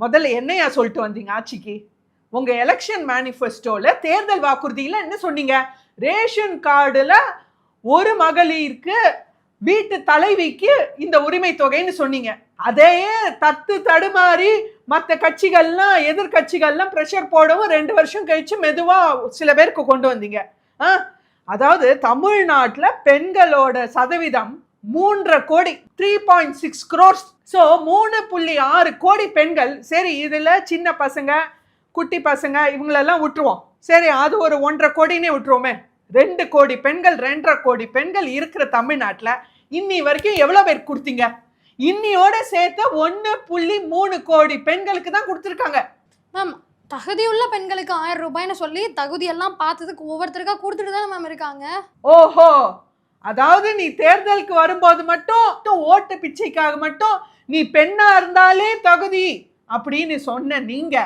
முதல்ல என்னையா சொல்லிட்டு வந்தீங்க ஆட்சிக்கு? உங்க எலெக்ஷன் மேனிஃபெஸ்டோல தேர்தல் வாக்குறுதியில என்ன சொன்னீங்க? ரேஷன் கார்டுல ஒரு மகளிருக்கு வீட்டு தலைவிக்கு இந்த உரிமை தொகைன்னு சொன்னீங்க. அதையே தத்து தடுமாறி மற்ற கட்சிகள்லாம் எதிர்கட்சிகள்லாம் பிரஷர் போடவும் 2 வருஷம் கழிச்சு மெதுவா சில பேருக்கு கொண்டு வந்தீங்க. அதாவது தமிழ்நாட்டுல பெண்களோட சதவீதம் 3.5 கோடி, 3.6 crores. ஸோ 3.6 கோடி பெண்கள். சரி, இதுல சின்ன பசங்க குட்டி பசங்க இவங்களெல்லாம் விட்டுருவோம். சரி, அது ஒரு 1.5 கோடினே விட்டுருவோமே. 2 கோடி பெண்கள், 2.5 கோடி பெண்கள் இருக்கிற தமிழ்நாட்டுல இன்னி வரைக்கும் எவ்வளவு பேர் கொடுத்தீங்க? இன்னியோட சேர்த்து 1.3 கோடி பெண்களுக்கு தான் கொடுத்துருக்காங்க. மேம், தகுதியுள்ள பெண்களுக்கு 1000 ரூபாய்னு சொல்லி தகுதியெல்லாம் பார்த்ததுக்கு ஒவ்வொருத்தருக்கா கொடுத்துட்டு தானே மேம் இருக்காங்க. ஓஹோ, அதாவது நீ தேர்தலுக்கு வரும்போது மட்டும் ஓட்டு பிச்சைக்காக மட்டும் நீ பெண்ணா இருந்தாலே தகுதி அப்படின்னு சொன்ன நீங்க